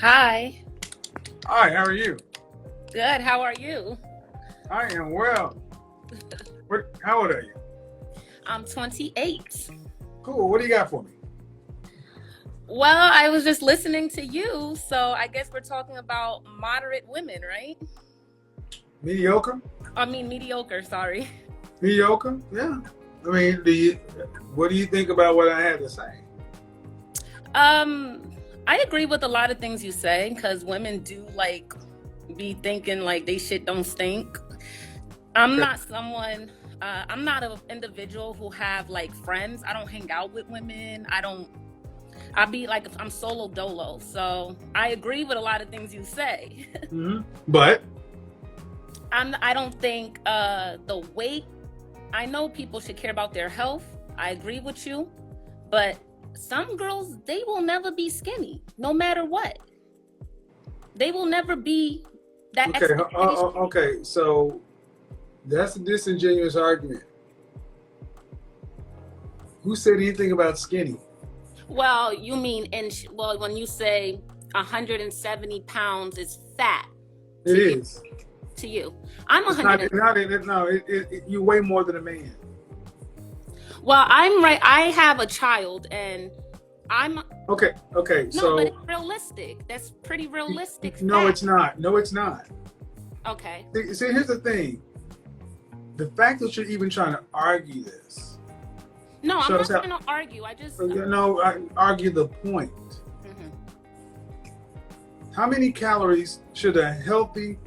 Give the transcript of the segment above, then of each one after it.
Hi. Hi, how are you? Good. How are you? I am well. How old are you? I'm 28. Cool. What do you got for me? Well, I was just listening to you, so I guess we're talking about moderate women, right? Mediocre? I mean, mediocre, sorry. Mediocre? Yeah. I mean, what do you think about what I had to say? I agree with a lot of things you say, because women do be thinking like they shit don't stink. I'm not someone, I'm not an individual who have like friends. I don't hang out with women. I'd be like, I'm solo dolo. So I agree with a lot of things you say. Mm-hmm. But I don't think the weight, I know people should care about their health. I agree with you. But some girls, they will never be skinny, no matter what. They will never be that expectation. okay. So that's a disingenuous argument. Who said anything about skinny? Well, you mean, when you say 170 pounds is fat. It is. To you. I'm It's 100. You weigh more than a man. Well, I'm right. I have a child and I'm Okay. no, So but it's realistic. That's pretty realistic. no, it's not. No, it's not. Okay. See, here's the thing. The fact that you're even trying to argue this. No, I'm not trying to argue. I argue the point. Mm-hmm. How many calories should a healthy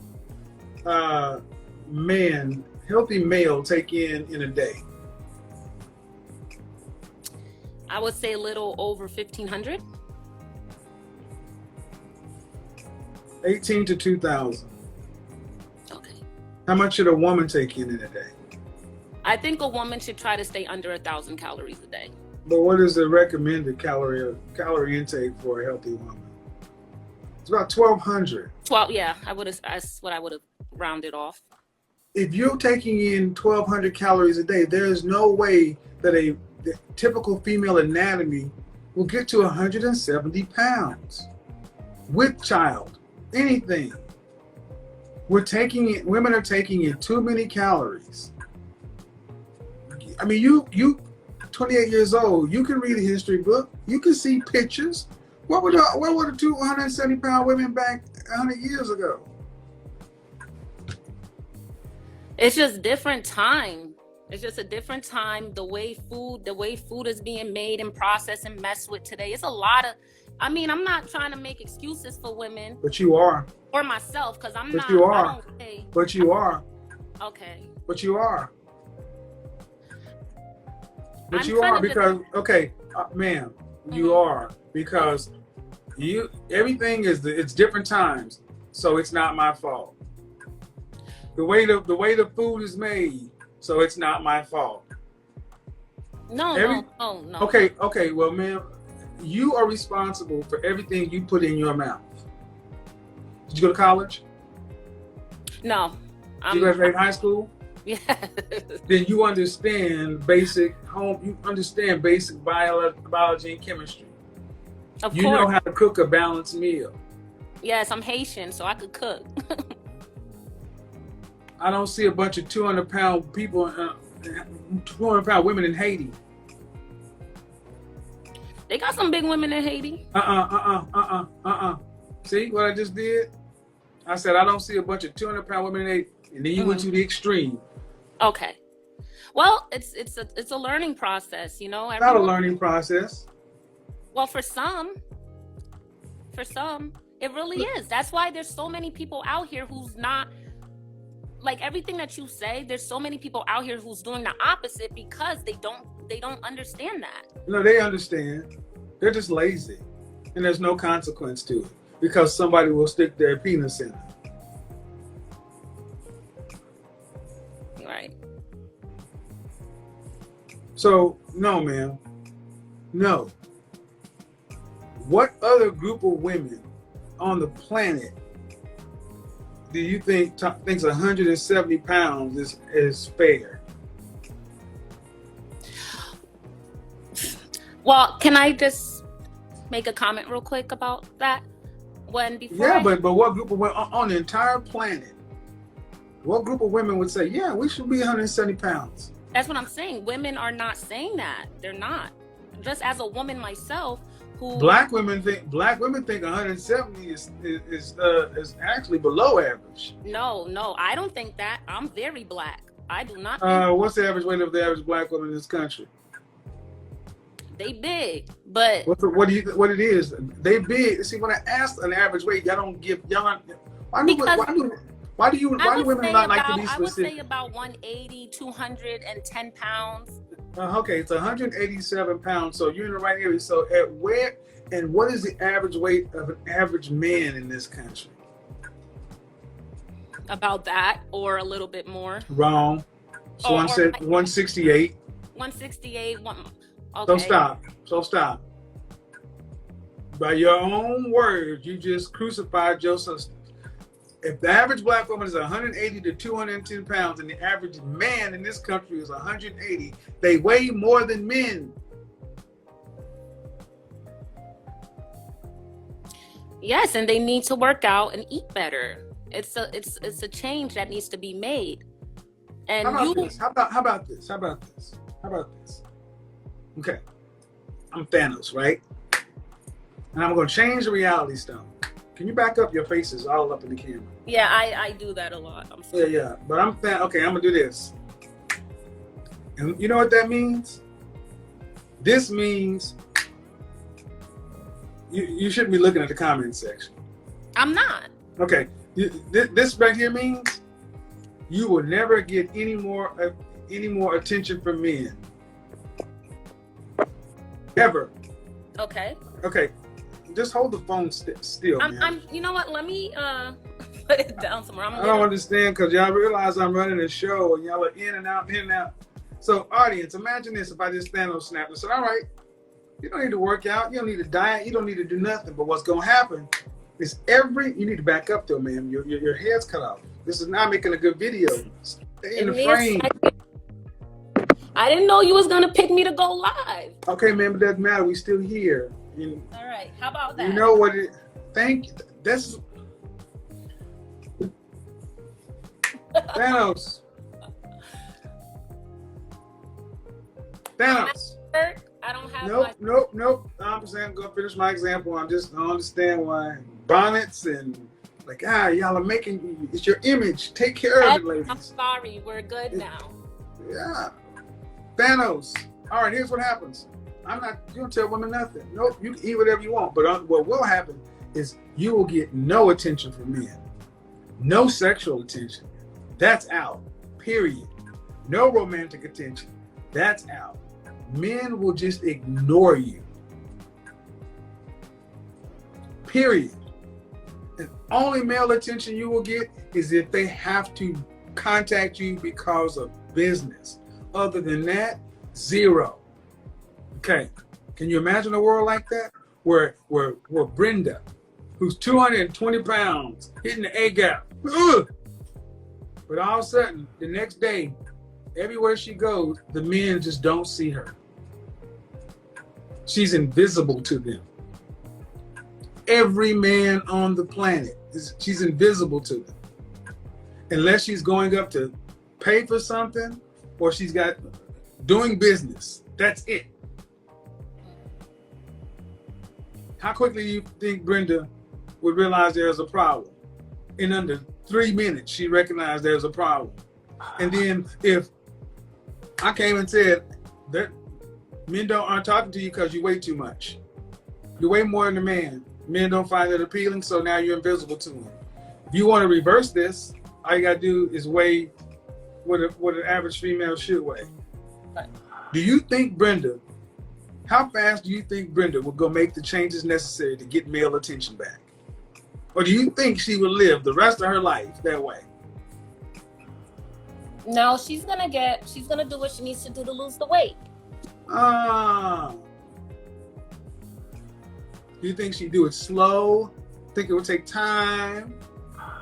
male take in a day? I would say a little over 1,500. 18 to 2,000. Okay. How much should a woman take in a day? I think a woman should try to stay under 1,000 calories a day. But what is the recommended calorie intake for a healthy woman? It's about 1,200. 12, yeah, that's what I would have rounded off. If you're taking in 1,200 calories a day, there is no way that the typical female anatomy will get to 170 pounds with child, anything. Women are taking in too many calories. I mean, you 28 years old, you can read a history book, you can see pictures. What were the 270-pound women back 100 years ago? It's just different time. It's just a different time. The way food is being made and processed and messed with today. It's a lot of. I mean, I'm not trying to make excuses for women. But you are. Or myself, because I'm but not. You are. I don't say, but you are. Okay. But you are. But you are because ma'am, you are because everything it's different times, so it's not my fault. The way the food is made, so it's not my fault. No. Okay. Well, ma'am, you are responsible for everything you put in your mouth. Did you go to college? No. Did you graduate high school? Yeah. Then you understand basic biology and chemistry. Of course. You know how to cook a balanced meal. Yes, I'm Haitian, so I could cook. I don't see a bunch of 200-pound people, 200-pound women in Haiti. They got some big women in Haiti. See what I just did? I said I don't see a bunch of 200-pound women in Haiti, and then you went to the extreme. Okay. Well, it's a learning process, you know. Not a learning process. Well, for some, it really is. That's why there's so many people out here who's not like everything that you say. There's so many people out here who's doing the opposite because they don't understand that. No, they understand. They're just lazy, and there's no consequence to it because somebody will stick their penis in it. Right. So, no, ma'am. No. What other group of women on the planet do you think thinks 170 pounds is fair? Well, can I just make a comment real quick about that? When before Yeah, but what group of women on the entire planet? What group of women would say, yeah, we should be 170 pounds? That's what I'm saying. Women are not saying that. They're not. Just as a woman myself, who Black women think 170 is actually below average. No, I don't think that. I'm very Black. I do not think What's the average weight of the average Black woman in this country? they big, but What it is? They big. See, when I ask an average weight, y'all don't give y'all. Why do women not like to be specific? I would say about 180, 210 pounds. Okay, it's 187 pounds. So you're in the right area. So at where and what is the average weight of an average man in this country? About that or a little bit more. Wrong. So I said 168. 168. Okay. So stop. By your own words, you just crucified your sister. If the average Black woman is 180 to 210 pounds and the average man in this country is 180, they weigh more than men. Yes, and they need to work out and eat better. It's a change that needs to be made. And How about this? Okay, I'm Thanos, right? And I'm going to change the reality stone. Can you back up? Your faces all up in the camera. Yeah, I do that a lot. I'm sorry. Yeah. But okay, I'm going to do this. And you know what that means? This means you shouldn't be looking at the comment section. I'm not. Okay. This right here means you will never get any more attention from men. Ever. Okay. Just hold the phone still, man. You know what? Let me put it down somewhere. I don't understand because y'all realize I'm running a show and y'all are in and out. So, audience, imagine this: if I just Thanos snapped and said, "All right, you don't need to work out, you don't need to diet, you don't need to do nothing." But what's going to happen is you need to back up, though, man. Your head's cut off. This is not making a good video. Stay in the frame. I didn't know you was gonna pick me to go live. Okay, man, but it doesn't matter. We still here. All right. How about that? You know what? Thank you. That's Thanos. I don't have. Nope. I'm gonna finish my example. I don't understand why bonnets and y'all are making it's your image. Take care of it, ladies. I'm sorry. We're good now. Yeah. Thanos. All right, here's what happens. You don't tell women nothing. Nope, you can eat whatever you want. But what will happen is you will get no attention from men. No sexual attention. That's out. Period. No romantic attention. That's out. Men will just ignore you. Period. The only male attention you will get is if they have to contact you because of business. Other than that, zero. Okay, can you imagine a world like that where Brenda, who's 220 pounds, hitting the A gap, but all of a sudden the next day, everywhere she goes, the men just don't see her. She's invisible to them. Every man on the planet, she's invisible to them, unless she's going up to pay for something or she's got doing business. That's it. How quickly do you think Brenda would realize there's a problem? In under 3 minutes, she recognized there's a problem. And then if I came and said that men aren't talking to you because you weigh too much. You weigh more than a man. Men don't find it appealing, so now you're invisible to them. If you want to reverse this, all you gotta do is weigh what an average female should weigh. Do you think how fast do you think Brenda will go make the changes necessary to get male attention back? Or do you think she will live the rest of her life that way? No, she's gonna do what she needs to do to lose the weight. Do you think she'd do it slow? Think it would take time?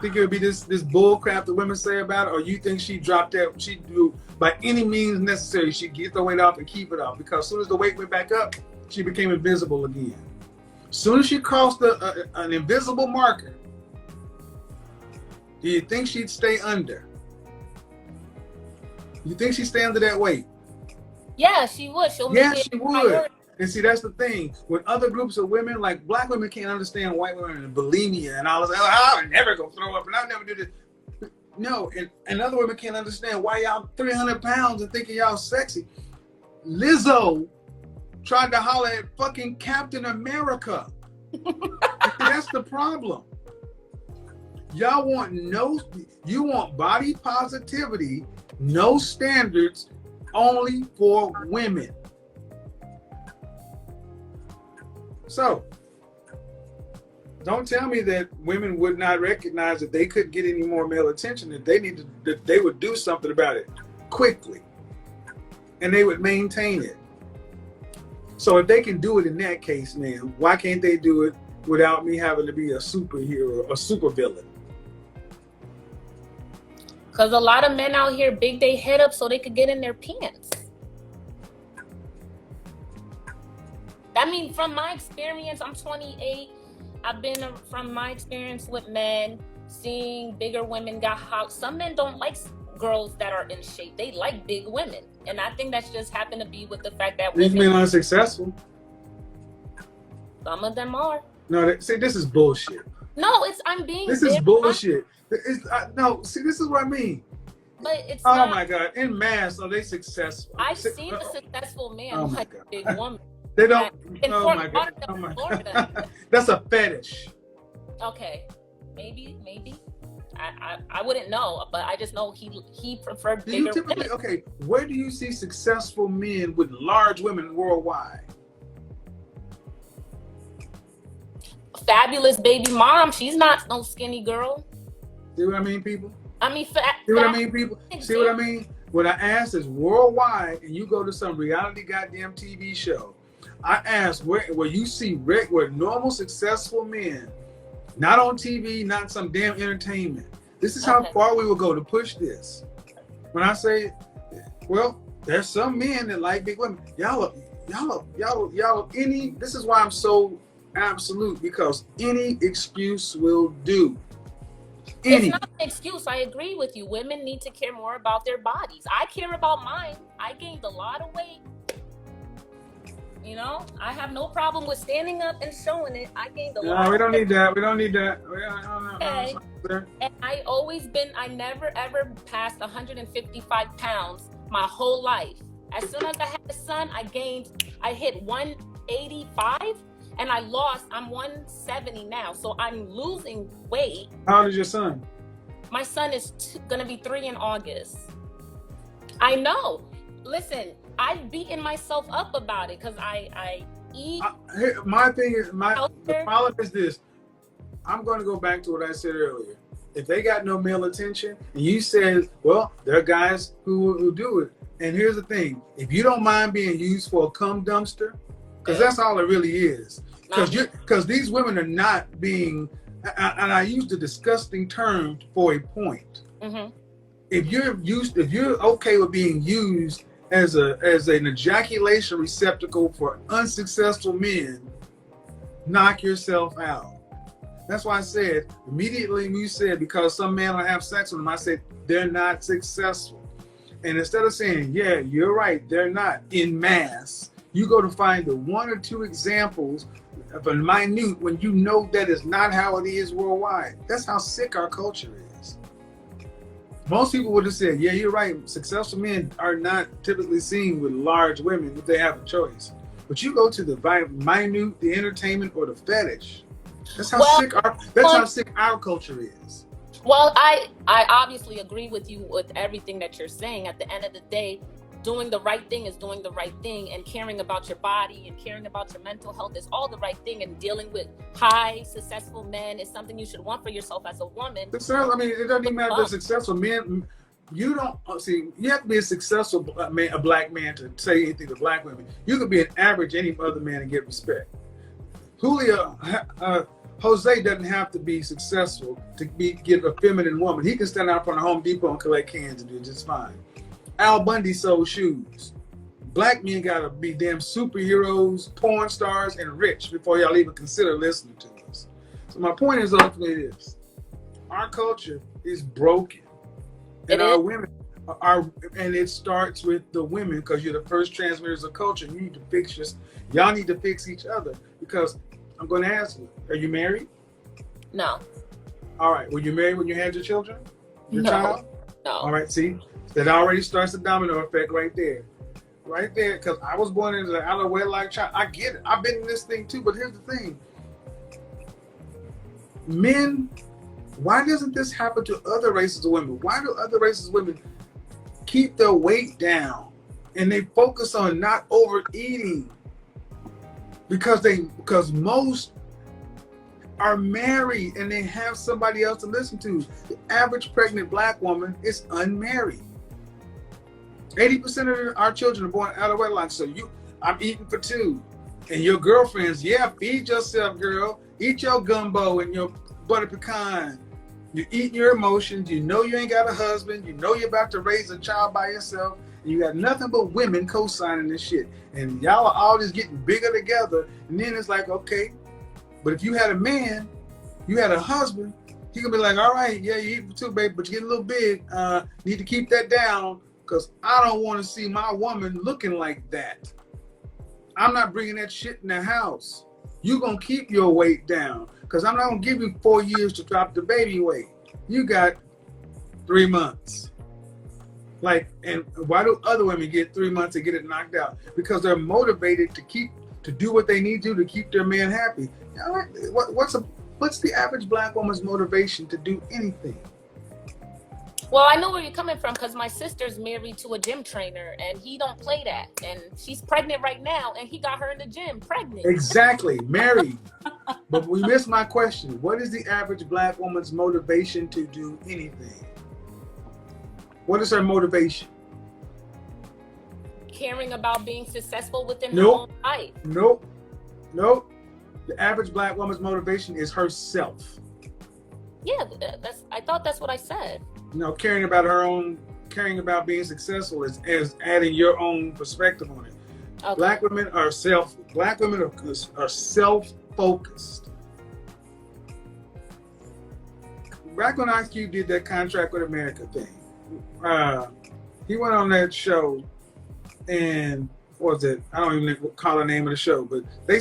Think it would be this bull crap that women say about it? Or you think she'd do by any means necessary, she'd get the weight off and keep it off? Because as soon as the weight went back up, she became invisible again. Soon as she crossed an invisible marker, do you think she'd stay under? You think she'd stay under that weight? Yeah, she would. Yes, she would. And see, that's the thing. With other groups of women, like black women can't understand white women and bulimia and all this. Oh, I'll never go throw up and I'll never do this. No, and other women can't understand why y'all 300 pounds and thinking y'all sexy. Lizzo tried to holler at fucking Captain America. That's the problem. Y'all want you want body positivity, no standards, only for women. So, don't tell me that women would not recognize that they couldn't get any more male attention, that they would do something about it quickly, and they would maintain it. So if they can do it in that case, man, why can't they do it without me having to be a superhero, a super villain? Because a lot of men out here big they head up so they could get in their pants. I mean, from my experience, I'm 28. I've been from my experience with men, seeing bigger women got hot. Some men don't like girls that are in shape. They like big women. And I think that's just happened to be with the fact that these men are successful. Some of them are. No, see, this is bullshit. No, I'm being. This is bullshit. No, see, this is what I mean. But it's oh my God, in mass, are they successful? I've seen a successful man like a big woman. They don't. In oh my God. Oh my God. That's a fetish. Okay, maybe. I wouldn't know, but I just know he preferred bigger women. Okay, where do you see successful men with large women worldwide? Fabulous baby mom. She's not no skinny girl. See what I mean, people? I mean, see what I mean, people? See what I mean? What I asked is worldwide, and you go to some reality goddamn TV show. I asked where you see where normal successful men, not on TV, not some damn entertainment. This is how far we will go to push this. When I say, well, there's some men that like big women. Y'all, this is why I'm so absolute, because any excuse will do. It's not an excuse. I agree with you. Women need to care more about their bodies. I care about mine. I gained a lot of weight. You know, I have no problem with standing up and showing it. I gained a lot. No, we don't need that. We don't need that. Okay. And I never ever passed 155 pounds my whole life. As soon as I had a son, I hit 185 and I'm 170 now. So I'm losing weight. How old is your son? My son is gonna be 3 in August. I know. Listen, I've beaten myself up about it because I eat. My thing is, the problem is this. I'm going to go back to what I said earlier. If they got no male attention, and you said, well, there are guys who do it. And here's the thing. If you don't mind being used for a cum dumpster, because that's all it really is. Because these women are not being, and I use the disgusting term for a point. Mm-hmm. If you're okay with being used as an ejaculation receptacle for unsuccessful men, knock yourself out. That's why I said immediately when you said because some men don't have sex with them, I said they're not successful. And instead of saying, yeah, you're right, they're not in mass, you go to find the 1 or 2 examples of a minute when you know that is not how it is worldwide. That's how sick our culture is. Most people would have said, yeah, you're right. Successful men are not typically seen with large women if they have a choice. But you go to the minute, the entertainment, or the fetish. That's how sick our culture is. Well, I obviously agree with you with everything that you're saying. At the end of the day, doing the right thing is doing the right thing, and caring about your body and caring about your mental health is all the right thing, and dealing with high successful men is something you should want for yourself as a woman. It doesn't even matter if they're successful men. You don't see. You have to be a successful man, a black man, to say anything to black women. You could be an average any other man and get respect. Jose doesn't have to be successful to get a feminine woman. He can stand out front of Home Depot and collect cans and do just fine. Al Bundy sold shoes. black men gotta be damn superheroes, porn stars, and rich before y'all even consider listening to us. So my point is ultimately this: our culture is broken, and our women are, and it starts with the women because you're the first transmitters of culture. You need to fix y'all need to fix each other, because I'm going to ask you: are you married? No. All right. Were you married when you had your children? Your child? No. All right. See, that already starts the domino effect right there. Right there, because I was born into an out of wedlock child. I get it. I've been in this thing too, but here's the thing. Men, why doesn't this happen to other races of women? Why do other races of women keep their weight down and they focus on not overeating? Because most are married and they have somebody else to listen to. The average pregnant black woman is unmarried. 80% of our children are born out of wedlock. So I'm eating for two. And your girlfriends, yeah, feed yourself, girl. Eat your gumbo and your butter pecan. You're eating your emotions. You know you ain't got a husband. You know you're about to raise a child by yourself. And you got nothing but women co-signing this shit. And y'all are all just getting bigger together. And then it's like, okay, but if you had a man, you had a husband, he gonna be like, all right, yeah, you eat for two, baby, but you get a little big. Need to keep that down, because I don't want to see my woman looking like that. I'm not bringing that shit in the house. You gonna keep your weight down, because I'm not gonna give you 4 years to drop the baby weight. You got 3 months. Like, and why do other women get 3 months to get it knocked out? Because they're motivated to do what they need to keep their man happy. What's the average black woman's motivation to do anything? Well, I know where you're coming from, because my sister's married to a gym trainer and he don't play that. And she's pregnant right now and he got her in the gym pregnant. Exactly, married. But we missed my question. What is the average black woman's motivation to do anything? What is her motivation? Caring about being successful within her own life. Nope. The average black woman's motivation is herself. Yeah, I thought that's what I said. No, caring about being successful is adding your own perspective on it. Okay. Black women are self-focused. Back when Ice Cube did that Contract with America thing, he went on that show, and what was it? I don't even call the name of the show, but they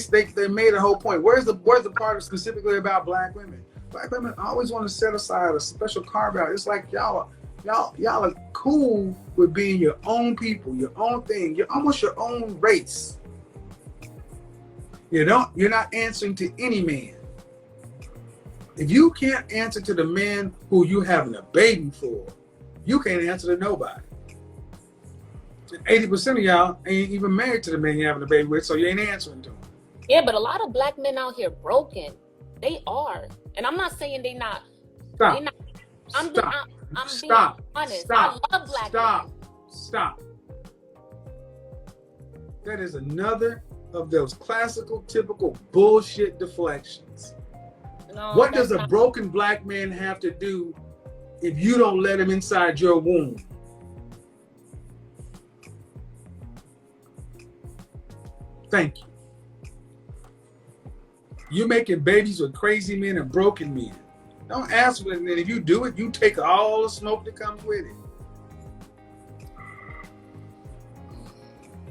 made a whole point. Where's the part specifically about black women? Black women always want to set aside a special carve out. It's like y'all are cool with being your own people, your own thing. You're almost your own race. You're not answering to any man. If you can't answer to the man who you having a baby for, you can't answer to nobody. 80% of y'all ain't even married to the man you're having a baby with, so you ain't answering to him. Yeah, but a lot of black men out here broken. They are. And I'm not saying they not. Stop. They not, I'm being honest. Stop. I love black men. Stop. That is another of those classical, typical bullshit deflections. No, what does a broken black man have to do if you don't let him inside your womb? Thank you. You're making babies with crazy men and broken men. Don't ask for it, and if you do it, you take all the smoke that comes with it.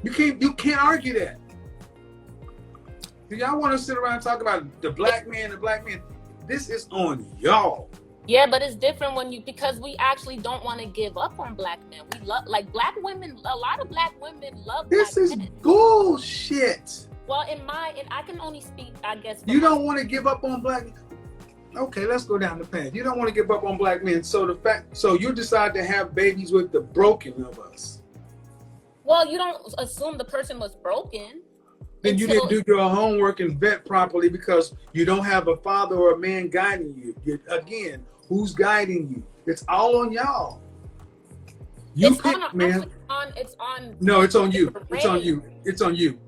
You can't argue that. Do y'all want to sit around and talk about the black man? This is on y'all. Yeah, but it's different because we actually don't want to give up on black men. We love, like, black women. A lot of black women love this black is men. Bullshit. Well, and I can only speak, I guess. You don't want to give up on black. Okay, let's go down the path. You don't want to give up on black men. So you decide to have babies with the broken of us. Well, you don't assume the person was broken. Then you didn't do your homework and vet properly because you don't have a father or a man guiding you. Again, who's guiding you? It's all on y'all. You pick, man. It's on. No, it's on you. It's on you. It's on you.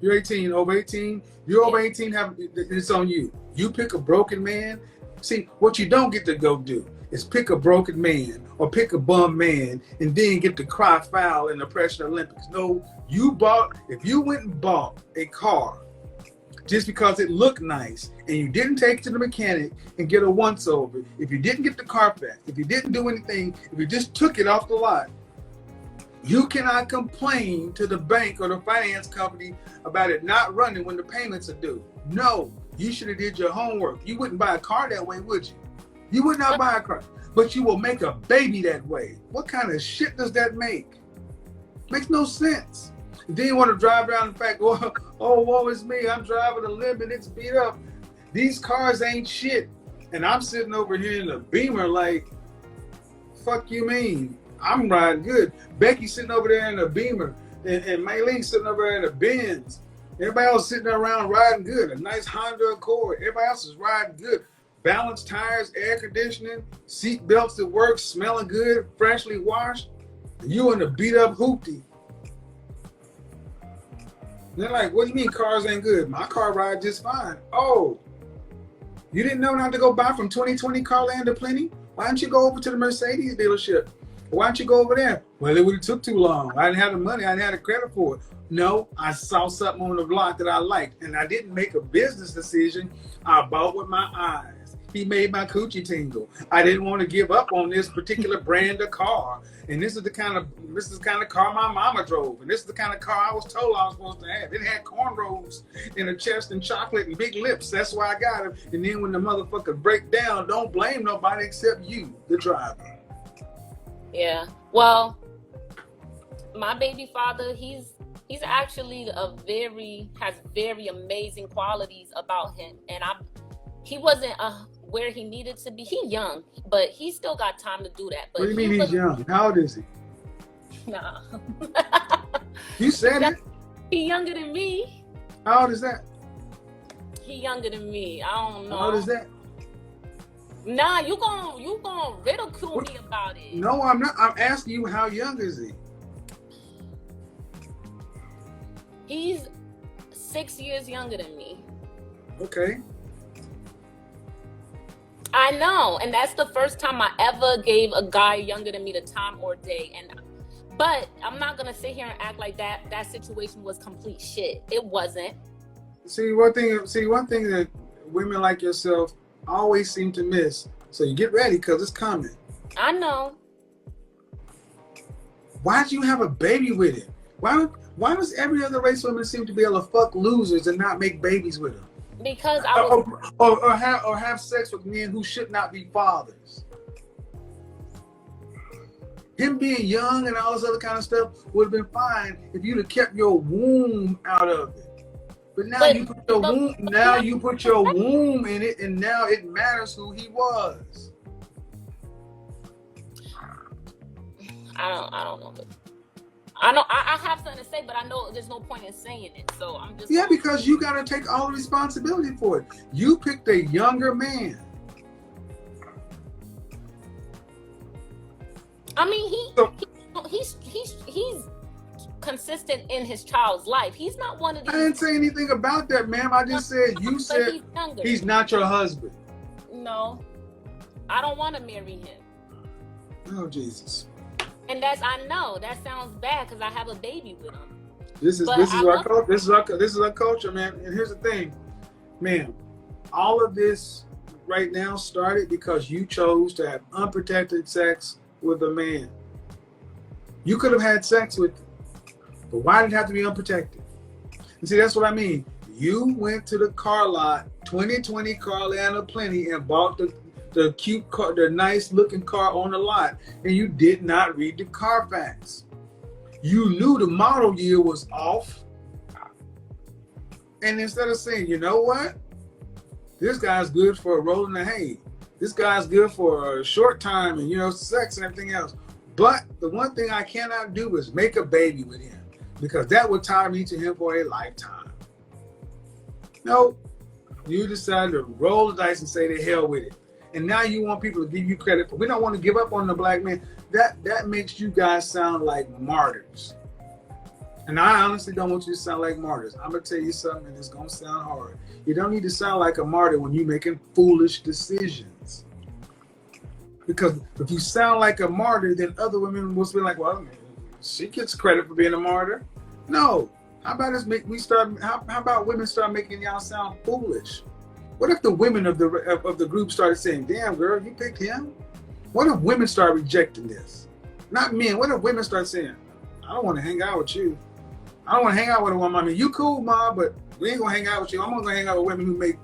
You're 18, over 18. You're over 18. It's on you. You pick a broken man. See, what you don't get to go do is pick a broken man or pick a bum man and then get to cry foul in the Pressure Olympics. No, if you went and bought a car just because it looked nice and you didn't take it to the mechanic and get a once over, if you didn't get the Carfax, if you didn't do anything, if you just took it off the lot, you cannot complain to the bank or the finance company about it not running when the payments are due. No, you should have did your homework. You wouldn't buy a car that way, would you? You would not buy a car, but you will make a baby that way. What kind of shit does that make? Makes no sense. And then you want to drive around the fact, oh, woe is me, I'm driving a limb and it's beat up. These cars ain't shit. And I'm sitting over here in a Beamer like, fuck you mean? I'm riding good. Becky's sitting over there in a Beamer and Maylene's sitting over there in a Benz. Everybody else sitting around riding good. A nice Honda Accord. Everybody else is riding good. Balanced tires, air conditioning, seat belts that work, smelling good, freshly washed. You in a beat up hoopty. They're like, what do you mean cars ain't good? My car rides just fine. Oh, you didn't know not to go buy from 2020 Carland or Plenty? Why don't you go over to the Mercedes dealership? Why don't you go over there? Well, it would have took too long. I didn't have the money. I didn't have the credit for it. No, I saw something on the block that I liked, and I didn't make a business decision. I bought with my eyes. He made my coochie tingle. I didn't want to give up on this particular brand of car. And this is the kind of car my mama drove. And this is the kind of car I was told I was supposed to have. It had cornrows in a chest and chocolate and big lips. That's why I got it. And then when the motherfucker break down, don't blame nobody except you, the driver. Yeah. Well, my baby father, he's actually has very amazing qualities about him. And he wasn't where he needed to be. He's young, but he still got time to do that. But what do you mean he's young? How old is he? Nah. You said it. He younger than me. How old is that? He younger than me. I don't know. How old is that? Nah, you gon' ridicule me about it. No, I'm not. I'm asking you, how young is he? He's 6 years younger than me. Okay. I know, and that's the first time I ever gave a guy younger than me the time or day. But I'm not gonna sit here and act like that situation was complete shit. It wasn't. See, one thing that women like yourself always seem to miss. So you get ready, because it's coming. I know. Why do you have a baby with him? Why does every other race woman seem to be able to fuck losers and not make babies with them? Because I was or have sex with men who should not be fathers. Him being young and all this other kind of stuff would have been fine if you'd have kept your womb out of it. But now you put your womb in it, and now it matters who he was. I don't know. I know I have something to say, but I know there's no point in saying it. So I'm just because you got to take all the responsibility for it. You picked a younger man. I mean, he's consistent in his child's life. He's not one of these. I didn't say anything about that, ma'am. I just said he's not your husband. No, I don't want to marry him. Oh, Jesus. And I know that sounds bad because I have a baby with him. This is our culture. This is our culture, man. And here's the thing, man. All of this right now started because you chose to have unprotected sex with a man. You could have had sex with him, but why did it have to be unprotected? And see, that's what I mean. You went to the car lot, 2020 Carland or Plenty, and bought the cute car, the nice looking car on the lot, and you did not read the Carfax. You knew the model year was off, and instead of saying, you know what, this guy's good for a roll in the hay, this guy's good for a short time and sex and everything else, but the one thing I cannot do is make a baby with him, because that would tie me to him for a lifetime. No, you decided to roll the dice and say the hell with it. And now you want people to give you credit for. We don't want to give up on the black man. That makes you guys sound like martyrs. And I honestly don't want you to sound like martyrs. I'm going to tell you something, and it's going to sound hard. You don't need to sound like a martyr when you're making foolish decisions. Because if you sound like a martyr, then other women will be like, well, she gets credit for being a martyr. No. How about how about women start making y'all sound foolish? What if the women of the group started saying, damn girl, you picked him? What if women start rejecting this? Not men. What if women start saying, I don't want to hang out with you. I don't want to hang out with a woman. I mean, you cool, ma, but we ain't gonna hang out with you. I'm gonna hang out with women who make,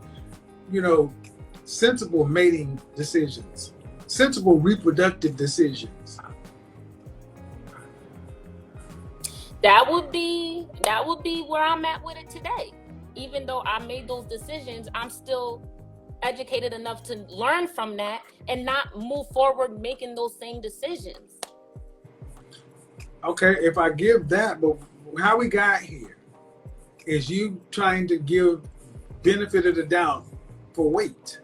sensible mating decisions, sensible reproductive decisions. That would be where I'm at with it today. Even though I made those decisions, I'm still educated enough to learn from that and not move forward making those same decisions. Okay, if I give that, but how we got here is you trying to give benefit of the doubt for weight.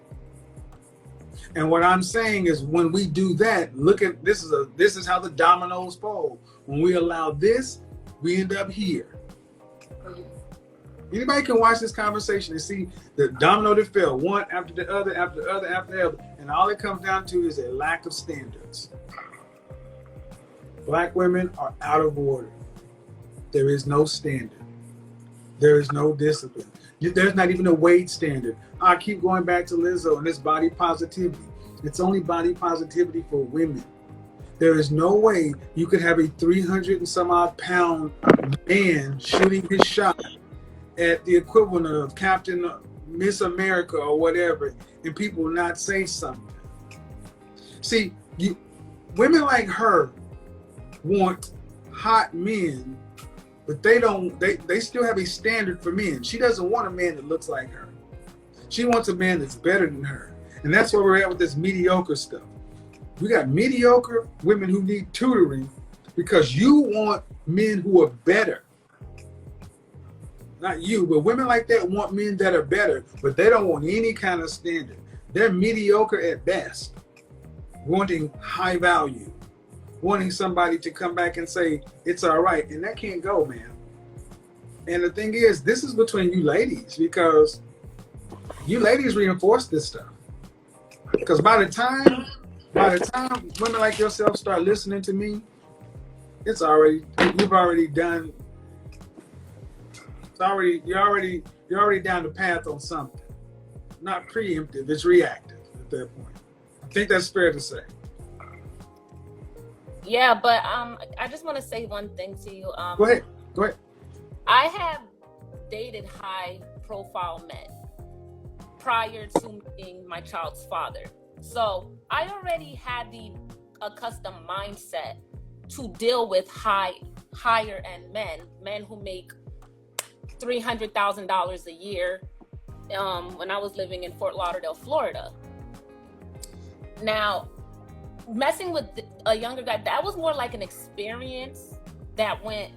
And what I'm saying is when we do that, look at this is how the dominoes fall. When we allow this, we end up here. Anybody can watch this conversation and see the domino that fell, one after the other, after the other, after the other. And all it comes down to is a lack of standards. Black women are out of order. There is no standard. There is no discipline. There's not even a weight standard. I keep going back to Lizzo and this body positivity. It's only body positivity for women. There is no way you could have a 300 and some odd pound man shooting his shot at the equivalent of Captain Miss America or whatever, and people not say something. See, women like her want hot men, but they still have a standard for men. She doesn't want a man that looks like her. She wants a man that's better than her. And that's where we're at with this mediocre stuff. We got mediocre women who need tutoring because you want men who are better. Not you, but women like that want men that are better, but they don't want any kind of standard. They're mediocre at best, wanting high value, wanting somebody to come back and say, it's all right. And that can't go, man. And the thing is, this is between you ladies, because you ladies reinforce this stuff. Because by the time women like yourself start listening to me, you're already down the path on something. Not preemptive, it's reactive at that point. I think that's fair to say. Yeah, but I just want to say one thing to you. Go ahead. I have dated high profile men prior to meeting my child's father. So I already had a custom mindset to deal with higher end men who make $300,000 a year when I was living in Fort Lauderdale, Florida. Now, messing with a younger guy, that was more like an experience that went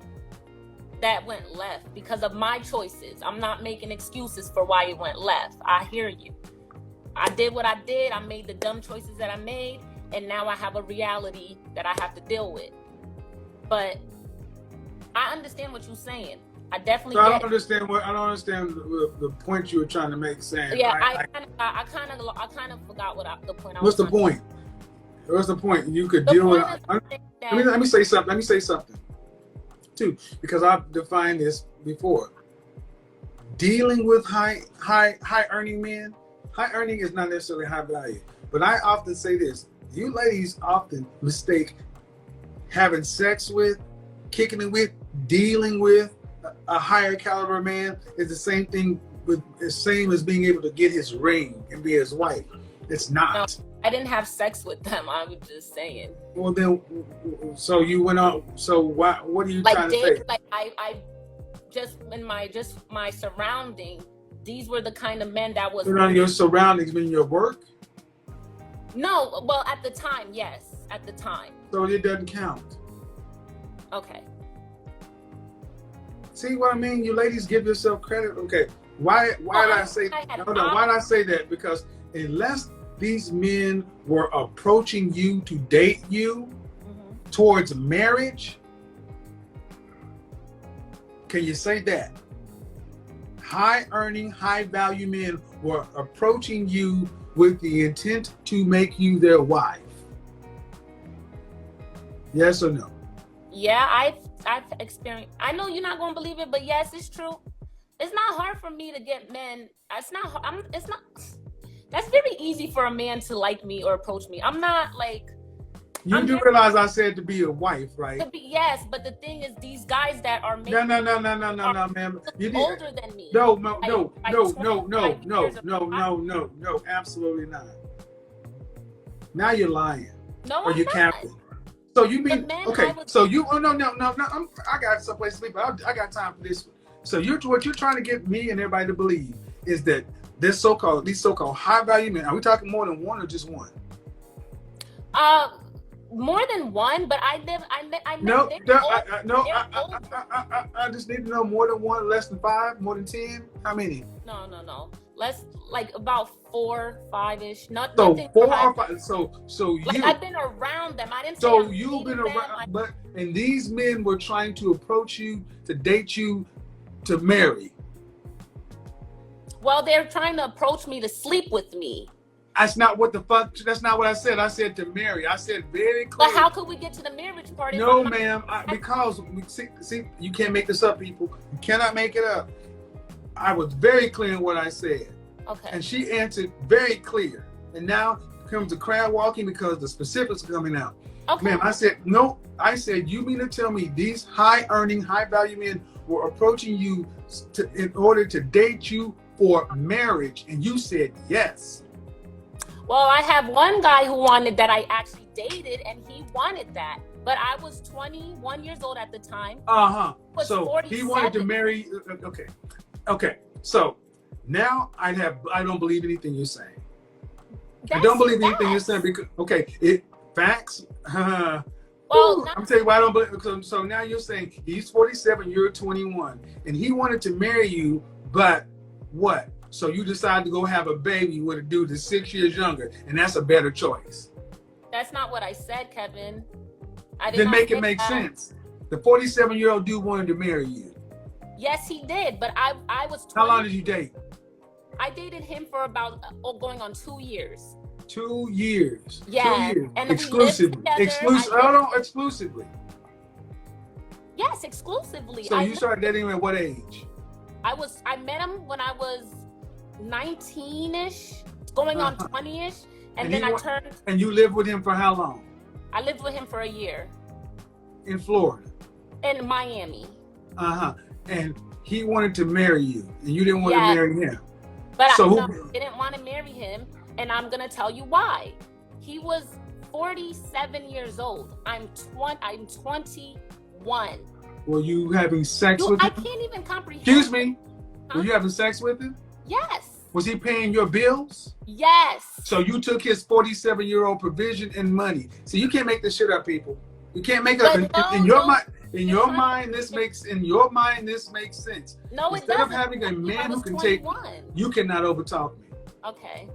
left because of my choices. I'm not making excuses for why it went left. I hear you. I did what I did. I made the dumb choices that I made, and now I have a reality that I have to deal with. But I understand what you're saying. I definitely. So I don't understand the point you were trying to make. Saying, yeah, I kind of forgot the point. What's the point? What's the point? You could deal with. Let me say something. Too, because I've defined this before. Dealing with high earning men. High earning is not necessarily high value, but I often say this: you ladies often mistake having sex with, kicking it with, dealing with a higher caliber man is the same thing same as being able to get his ring and be his wife. It's not. No, I didn't have sex with them. I was just saying. Well, then, so you went on. So what are you trying to say? Like I just in my surrounding. These were the kind of men that was. Around your surroundings, meaning your work? No, well, at the time, yes, at the time. So it doesn't count. Okay. See what I mean? You ladies give yourself credit. Okay. Why did I say that? Because unless these men were approaching you to date you towards marriage, can you say that? High earning, high value men were approaching you with the intent to make you their wife. Yes or no? Yeah, I've experienced. I know you're not gonna believe it, but yes, it's true. It's not hard for me to get men. It's not. It's not. That's very easy for a man to like me or approach me. I'm not like. You do realize I said to be a wife, right? Yes, but the thing is, these guys that are No, ma'am. You did older than me. No, absolutely not. Now you're lying. No, or you're capping. So you mean okay? So you no. I got someplace to sleep, but I got time for this one. So what you're trying to get me and everybody to believe is that these so-called high value men. Are we talking more than one or just one? More than one, but I just need to know more than one, less than 5, more than 10. How many? No. Less, like about 4, 5-ish. Nothing 4 or 5. So like, I've been around them. I didn't. So you've been around, and these men were trying to approach you, to date you, to marry. Well, they're trying to approach me to sleep with me. That's not what the fuck. That's not what I said. I said to marry. I said very clear. But how could we get to the marriage party? No, ma'am. Because see, you can't make this up, people. You cannot make it up. I was very clear in what I said. Okay. And she answered very clear. And now comes the crowd walking because the specifics are coming out. Okay. Ma'am, I said no. I said you mean to tell me these high earning, high value men were approaching you in order to date you for marriage, and you said yes. Well, I have one guy who wanted that I actually dated, and he wanted that. But I was 21 years old at the time. So 47. He wanted to marry. Okay. So now I don't believe anything you're saying. I don't believe anything you're saying because facts. Well, I'm telling you why I don't believe. So now you're saying he's 47, you're 21, and he wanted to marry you, but what? So you decide to go have a baby with a dude that's 6 years younger, and that's a better choice. That's not what I said, Kevin. Then make it make sense. The 47-year-old dude wanted to marry you. Yes, he did, but I was 20. How long did you date? I dated him for about going on 2 years. 2 years. Yeah. 2 years. And exclusively. Exclusively. Yes, exclusively. So you started dating him at what age? I met him when I was 19-ish, going on 20-ish, and then I turned. And you lived with him for how long? I lived with him for a year. In Florida? In Miami. And he wanted to marry you, and you didn't want to marry him. But I didn't want to marry him, and I'm gonna tell you why. He was 47 years old. I'm 21. Were you having sex with him? I can't even comprehend. Excuse me? Were you having sex with him? Yes. Was he paying your bills? Yes. So you took his 47-year-old provision and money. So you can't make this shit up, people. You can't make it up. In your mind, this makes sense. No, it doesn't. Instead of having a man who can take, you cannot overtalk me. Okay.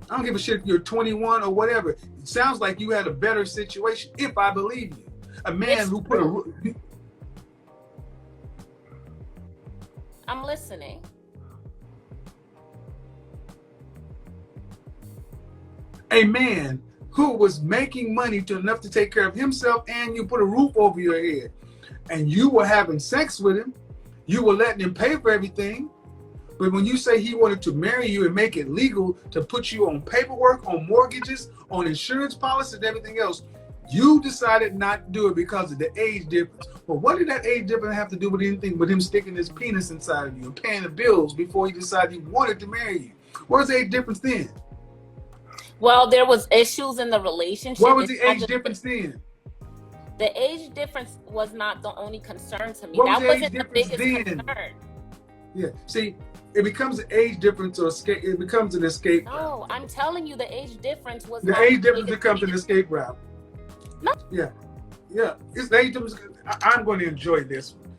I don't give a shit if you're 21 or whatever. It sounds like you had a better situation, if I believe you. A man who put I'm listening. A man who was making money enough to take care of himself, and you put a roof over your head, and you were having sex with him, you were letting him pay for everything. But when you say he wanted to marry you and make it legal to put you on paperwork, on mortgages, on insurance policies, and everything else, you decided not to do it because of the age difference. But what did that age difference have to do with anything but him sticking his penis inside of you and paying the bills before he decided he wanted to marry you? Where's the age difference then? Well, there was issues in the relationship. What was the age difference then? The age difference was not the only concern to me. What that was wasn't the biggest concern. Yeah, see, it becomes an age difference or escape. It becomes an escape. No, I'm telling you, the age difference was. The age difference becomes an escape route. No. Yeah. It's the age difference. I'm going to enjoy this one.